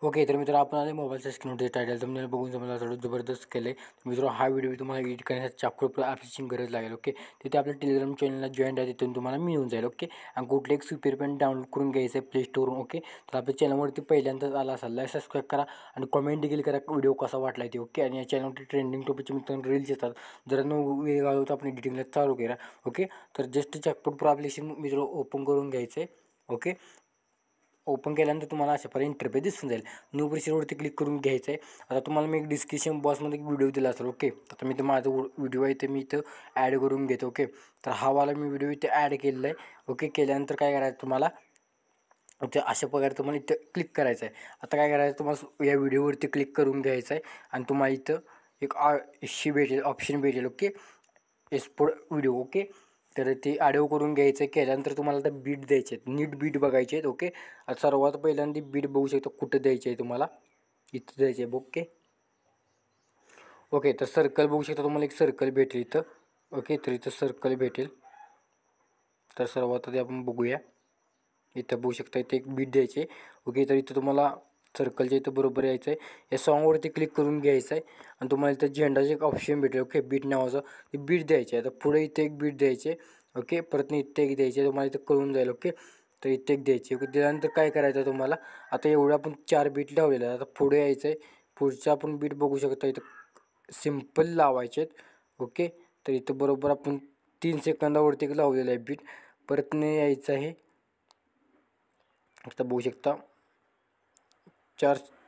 Okay, तर मित्र आपण आले मोबाईलच्या स्क्रीनवरती टायटल तुमच्याला बघून तुम्हाला थोडं जबरदस्त केलं आहे मित्र. हा व्हिडिओ तुम्हाला एडिट करण्यासाठी चाकूर ॲप्लिकेशन गरज लागेल. ओके, तिथे आपल्या टेलिग्राम चॅनलला जॉईन आहे, तिथून तुम्हाला मिळून जाईल. ओके, आणि कुठले एक सुपर पेन डाउनलोड करून घ्यायचं आहे प्ले स्टोरवरून. ओके, तर आपल्या चॅनलवरती पहिल्यांदाच आला असाल लाईक सबस्क्राईब करा आणि कमेंट देखील करा व्हिडिओ कसा वाटला ते. ओके, आणि या चॅनलवरती ट्रेंडिंग टॉपिकचे मित्रांनो रील्स येतात, जरा वेळ घालवतो आपण एडिटिंगला चालू करा. ओके, तर जस्ट चाकपूर प्रो ॲप्लिकेशन मित्र ओपन करून घ्यायचं आहे. ओके, ओपन केल्यानंतर तुम्हाला अशा पर्यंत इंटरफेस दिसून जाईल. न्यू प्रोसिजरवरती क्लिक करून घ्यायचं आहे. आता तुम्हाला मी एक डिस्क्रिप्शन बॉक्समध्ये एक व्हिडिओ दिला असेल. ओके, तर मी तर माझा व्हिडिओ आहे ते मी इथं ॲड करून घेतो. ओके, तर हा वाला मी व्हिडिओ इथे ॲड केलेला आहे. ओके, केल्यानंतर काय करायचं तुम्हाला ते अशा प्रकारे तुम्हाला इथं क्लिक करायचं आहे. आता काय करायचं तुम्हाला या व्हिडिओवरती क्लिक करून घ्यायचं आहे आणि तुम्हाला इथं एक भेटेल ऑप्शन भेटेल. Okay, export video. ओके, तर ते ऑडिओ करून घ्यायचं आहे. केल्यानंतर तुम्हाला आता बीट द्यायचे आहेत, नीट बीट बघायचे आहेत. ओके, आता सर्वात पहिल्यांदा बीट बघू शकता कुठं द्यायचे आहे तुम्हाला, इथं द्यायचे आहे. ओके ओके, तर सर्कल बघू शकता तुम्हाला एक सर्कल भेटेल इथं. ओके, तर इथं सर्कल भेटेल. तर सर्वात आधी आपण बघूया, इथं बघू शकता इथे एक बीट द्यायचे. ओके, तर इथं तुम्हाला सर्कलच्या इथं बरोबर यायचं आहे. या सॉन्गवरती क्लिक करून घ्यायचं आहे आणि तुम्हाला इथं झेंडाचे एक ऑप्शन भेटेल. ओके, बीट नावाचं ते बीट द्यायचे आहे. आता पुढे इथे एक बीट द्यायचे. ओके, परत इथे एक द्यायचे, तुम्हाला इथं कळून जाईल. ओके, तर इथे एक द्यायचे. ओके, त्यानंतर काय करायचं तुम्हाला, आता एवढं आपण 4 बीट लावलेलं आहे. आता पुढे यायचं आहे. पुढचं आपण बीट बघू शकता इथं सिम्पल लावायचे आहेत. ओके, तर इथं बरोबर आपण 3 सेकंदावरती लावलेलं आहे बीट. परत यायचं आहे. आता बघू शकता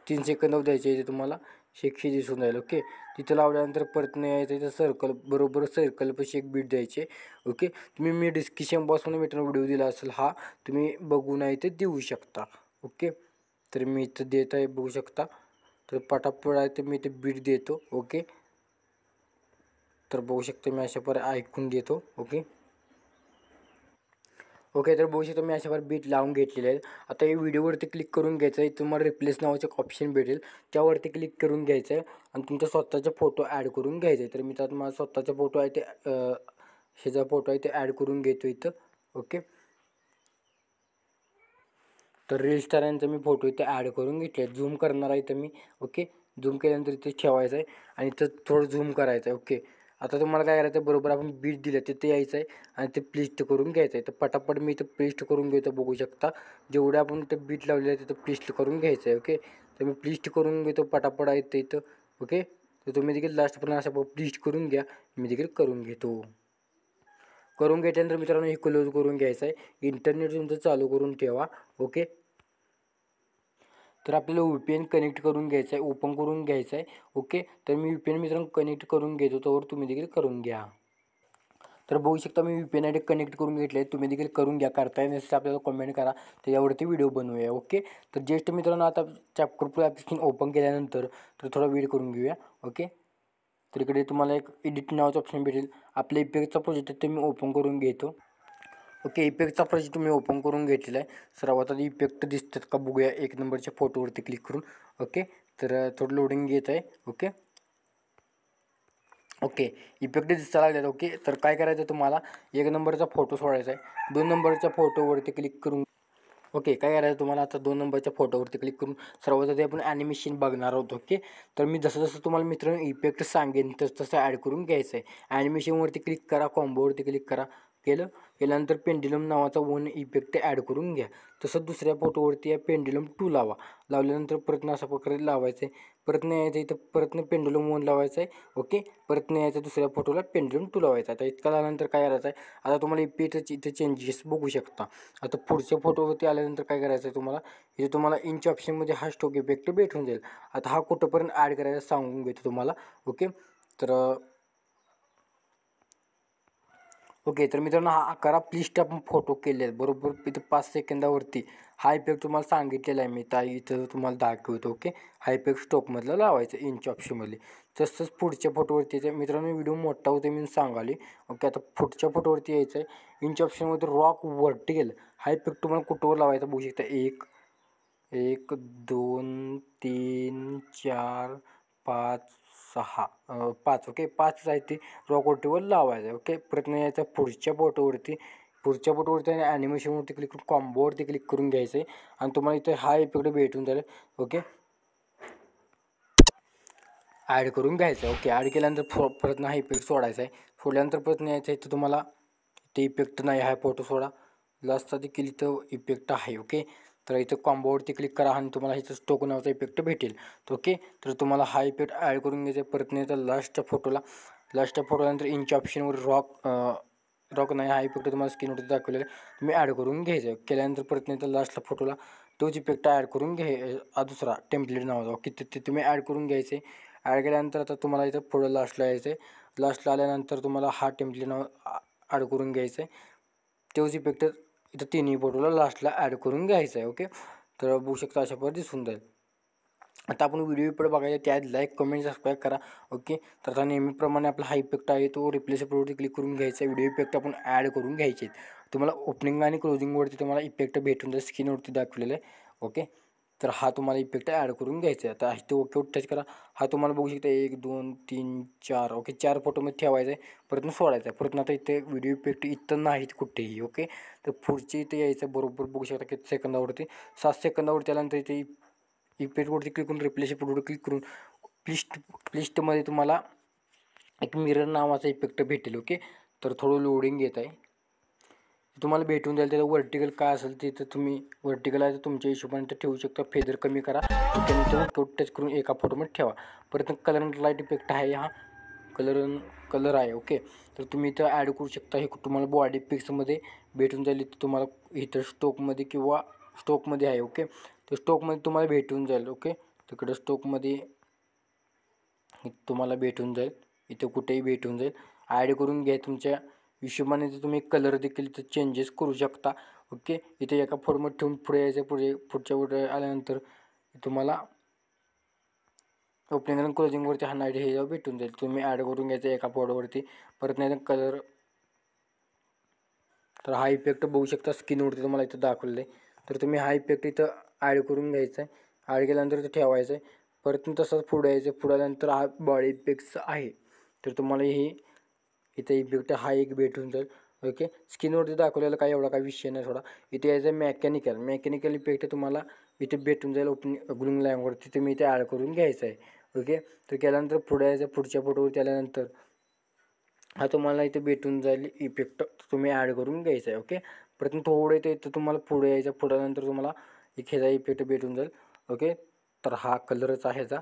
3 सेकंद द्यायचे इथे तुम्हाला शेकशी दिसून जाईल. ओके, तिथं लावल्यानंतर परत यायचं इथं सर्कल बरोबर सर्कलपाशी एक बीट द्यायचे. ओके, तुम्ही मी डिस्क्रिप्शन बॉक्समध्ये मित्रांनो व्हिडिओ दिला असेल, हा तुम्ही बघून आहे ते देऊ शकता. ओके, तर मी इथं देत आहे बघू शकता. तर पटापट आहे तर मी इथे बीट देतो. ओके, तर बघू शकता मी अशा प्रकारे ऐकून देतो. ओके ओके, तर बघू शकता मी अशावर बीट लावून घेतलेले आहेत. आता हे व्हिडिओवरती क्लिक करून घ्यायचं आहे. तुम्हाला रिप्लेस नावाचं एक ऑप्शन भेटेल, त्यावरती क्लिक करून घ्यायचं आहे आणि तुमचा स्वतःचा फोटो ॲड करून घ्यायचा आहे. तर मी त्यात माझा स्वतःचा फोटो आहे ते ह्याचा फोटो आहे ते ॲड करून घेतो इथं. ओके, तर रील स्टारांचा मी फोटो इथे ॲड करून घेतले. झूम करणार आहे इथं मी. ओके, झूम केल्यानंतर इथे ठेवायचं आहे आणि इथं थोडं झूम करायचं आहे. ओके, आता तुम्हाला काय करायचं आहे, बरोबर आपण बीट दिलं तिथे यायचं आहे आणि ते प्लिस्ट करून घ्यायचं आहे. तर पटापट मी इथं पेस्ट करून घेतो बघू शकता. जेवढे आपण इथं बीट लावलेलं आहे तिथं प्लिस्ट करून घ्यायचं आहे. ओके, तर मी प्लिस्ट करून घेतो पटापट आहे ते इथं. ओके, तर तुम्ही देखील लास्टपर्यंत असं प्लिस्ट करून घ्या, मी देखील करून घेतो. करून घेतल्यानंतर मित्रांनो हे क्लोज करून घ्यायचं आहे. इंटरनेट तुमचं चालू करून ठेवा. ओके, तर आपल्याला VPN कनेक्ट करून घ्यायचं आहे, ओपन करून घ्यायचं आहे. ओके, तर मी VPN मित्रांनो कनेक्ट करून घेतो, तोवर तुम्ही देखील करून घ्या. तर बघू शकता मी VPN आय डी कनेक्ट करून घेतले, तुम्ही देखील करून घ्या. करताय नसेल आपल्याला कमेंट करा, त्याच्यावरती व्हिडिओ बनवूया. ओके, तर जस्ट मित्रांनो आता चाकूर प्रो ॲप्लिकेशन ओपन केल्यानंतर तर थोडा वेळ करून घेऊया. ओके, तर इकडे तुम्हाला एक एडिट नावाचं ऑप्शन भेटेल. आपल्या इफेक्टचा प्रोजेक्ट आहे ते मी ओपन करून घेतो. ओके, इफेक्टचा प्रोजेक्ट मी ओपन करून घेतलेला आहे. सर्वात आधी इफेक्ट दिसतात का बघूया, 1 नंबरच्या फोटोवरती क्लिक करून. ओके, तर थोडं लोडिंग घेत आहे. ओके ओके, इफेक्ट दिसायला लागतात. ओके, तर काय करायचं तुम्हाला, 1 नंबरचा फोटो सोडायचा आहे. 2 नंबरच्या फोटोवरती क्लिक करून ओके, काय करायचं तुम्हाला आता 2 नंबरच्या फोटोवरती क्लिक करून सर्वात आधी आपण ॲनिमेशन बघणार आहोत. ओके, तर मी जसं जसं तुम्हाला मित्रांनो इफेक्ट सांगेन तसं तसं ॲड करून घ्यायचं आहे. ॲनिमेशनवरती क्लिक करा, कॉम्बोवरती क्लिक करा. केल्यानंतर पेंड्युलम नावाचा वन इफेक्ट ॲड करून घ्या. तसं दुसऱ्या फोटोवरती या पेंड्युलम 2 लावा. लावल्यानंतर परत अशा प्रकारे लावायचं आहे. परत यायचं इथं परत पेंड्युलम 1 लावायचं आहे. ओके, परत यायचं दुसऱ्या फोटोला पेंड्युलम 2 लावायचा. आता इतका झाल्यानंतर काय करायचं आहे, आता तुम्हाला इफेक्टचे इथे चेंजेस बघू शकता. आता पुढच्या फोटोवरती आल्यानंतर काय करायचं आहे तुम्हाला, इथे तुम्हाला इंच ऑप्शनमध्ये हा स्ट्रोक इफेक्ट भेटून जाईल. आता हा कुठंपर्यंत ॲड करायचा सांगून घेतो तुम्हाला. ओके, तर ओके, तर मित्रांनो हा करा प्लीस्ट आपण फोटो केले आहेत बरोबर इथं 5 सेकंदावरती. हा इफेक्ट तुम्हाला सांगितलेला आहे मी, इथं तुम्हाला दाखवतो. ओके, हा इफेक्ट स्टॉपमधला लावायचा इंच ऑप्शनमध्ये. तसंच पुढच्या फोटोवरती यायचं मित्रांनो, व्हिडिओ मोठा होते मी सांगाले. ओके, आता पुढच्या फोटोवरती यायचं आहे. इंच ऑप्शनमध्ये रॉक व्हर्टिकल हा इफेक्ट तुम्हाला कुठवर लावायचा बघू शकता. 1 1 2 3 4 5 6 5 ओके 5 आहे ते रॉक ओटीवर लावायचं आहे ओके. प्रयत्न यायचा पुढच्या फोटोवरती आणि ॲनिमेशनवरती क्लिक करून कॉम्बोवरती क्लिक करून घ्यायचं आहे आणि तुम्हाला इथे हा इफेक्ट भेटून जाईल ओके. ॲड करून घ्यायचं आहे ओके. ॲड केल्यानंतर परत हा इफेक्ट सोडायचा आहे. सोडल्यानंतर परत यायचं आहे तर तुम्हाला ते इफेक्ट नाही आहे फोटो सोडा लास्टचा देखील इथं इफेक्ट आहे ओके. तर इथं कॉम्बोवरती क्लिक करा आणि तुम्हाला इथं स्टोक नावाचा इफेक्ट भेटेल ओके. तर तुम्हाला हा इफेक्ट ॲड करून घ्यायचा आहे. परत नाही तर लास्टच्या फोटोनंतर इंच ऑप्शनवर रॉक नाही हा इफेक्ट तुम्हाला स्क्रीनवरती दाखवलेला आहे तुम्ही ॲड करून घ्यायचं. केल्यानंतर परत नाही तर लास्टला फोटोला तोच इफेक्ट ॲड करून दुसरा टेम्पलेट नावाचा ओके. ते तुम्ही ॲड करून घ्यायचे. ॲड केल्यानंतर आता तुम्हाला इथं पुढं लास्टला यायचं आहे. लास्टला आल्यानंतर तुम्हाला हा टेम्पलेट नाव ॲड करून घ्यायचं आहे. तोच इफेक्ट इथं तिन्ही फोटोला लास्टला ॲड करून घ्यायचं आहे ओके. तर बघू शकता अशा पद्धतीने दिसून जाईल. आता आपण व्हिडिओ पुढे बघायचा त्यात लाईक कमेंट सबस्क्राईब करा ओके. तर आता नेहमीप्रमाणे आपला हा इफेक्ट आहे तो रिप्लेस इफेक्टवरती क्लिक करून घ्यायचा. व्हिडिओ इफेक्ट आपण ॲड करून घ्यायचे. तुम्हाला ओपनिंग आणि क्लोजिंगवरती तुम्हाला इफेक्ट भेटून जाईल स्क्रीनवरती दाखवलेलं आहे ओके. तर हा तुम्हाला इफेक्ट ॲड करून घ्यायचा आहे. आता इथे ओके टच करा. हा तुम्हाला बघू शकता 1 2 3 4 ओके 4 फोटोमध्ये ठेवायचा आहे. परत सोडायचा आहे. परत आता इथे व्हिडिओ इफेक्ट इथं नाहीत कुठेही ओके. तर पुढचे इथे यायचं बरोबर बघू शकता किती सेकंदावरती 7 सेकंदावरती आल्यानंतर इथे इफेक्टवरती क्लिक करून रिप्लेस इफेक्टवर क्लिक करून लिस्टमध्ये तुम्हाला एक मिरर नावाचा इफेक्ट भेटेल ओके. तर थोडं लोडिंग घेत आहे तुम्हाला भेटून जाईल. त्याचं वर्टिकल काय असेल ते तर तुम्ही वर्टिकल आहे तर तुमच्या हिशोबाने ते ठेवू शकता. फेदर कमी करा त्यानंतर टच करून एका फोटोमध्ये ठेवा. परत कलर अँड लाईट इफेक्ट आहे हा कलर आहे ओके. तर तुम्ही इथं ॲड करू शकता. हे तुम्हाला बॉडी पिक्समध्ये भेटून जाईल. इथं तुम्हाला इथं स्टोकमध्ये आहे ओके. तर स्टोकमध्ये तुम्हाला भेटून जाईल ओके. तिकडं स्टोकमध्ये तुम्हाला भेटून जाईल. इथं कुठेही भेटून जाईल. ॲड करून घ्या तुमच्या हिशोबाने. तुम्ही कलर देखील इथं चेंजेस करू शकता ओके. इथे एका फोटोमध्ये ठेवून पुढे यायचं. पुढच्या आल्यानंतर तुम्हाला ओपनिंग आणि क्लोजिंगवरती हा नाईट हे भेटून जाईल. तुम्ही ॲड करून घ्यायचं एका फोटोवरती. परत नाही कलर. तर हा इफेक्ट बघू शकता स्क्रीनवरती तुम्हाला इथं दाखवलेलं आहे. तर तुम्ही हा इफेक्ट इथं ॲड करून घ्यायचा आहे. ॲड केल्यानंतर इथं ठेवायचं आहे. परत तसंच पुढे यायचं. पुढे आल्यानंतर हा बॉडी इफेक्ट्स आहे. तर तुम्हाला इथं इफेक्ट हा एक भेटून जाईल ओके. स्क्रीनवरती दाखवलेला काही एवढा काही विषय नाही थोडा. इथे यायचं मेकॅनिकल इफेक्ट तुम्हाला इथे भेटून जाईल. ग्लूइंग लाईनवरती तुम्ही इथे ॲड करून घ्यायचं आहे ओके. तर केल्यानंतर पुढे यायचं. पुढच्या फोटोवरती आल्यानंतर हा तुम्हाला इथे भेटून जाईल इफेक्ट तुम्ही ॲड करून घ्यायचा आहे ओके. प्रथम थोडं इथं तुम्हाला पुढे यायचं. पुढल्यानंतर तुम्हाला एक ह्याचा इफेक्ट भेटून जाईल ओके. तर हा कलरच आहे ह्याचा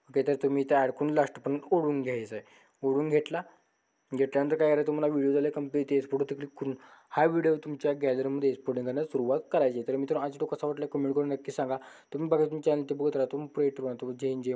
ओके. तर तुम्ही इथे ॲड करून लास्टपर्यंत ओढून घ्यायचं आहे. ओढून घेतल्यानंतर काय करायचं तुम्हाला व्हिडिओ झाले कंप्लीट एक्सपोर्ट क्लिक करून हा व्हिडिओ तुमच्या गॅलरीमध्ये एक्सपोर्टिंग करण्यास सुरुवात करायची. तर मित्रांनो आज तो कसा वाटला कमेंट करून नक्की सांगा. तुम्ही बघा तुमच्या चॅनल ते बघत राहा. तुम्ही प्रेट राहतो. जय हिंद जय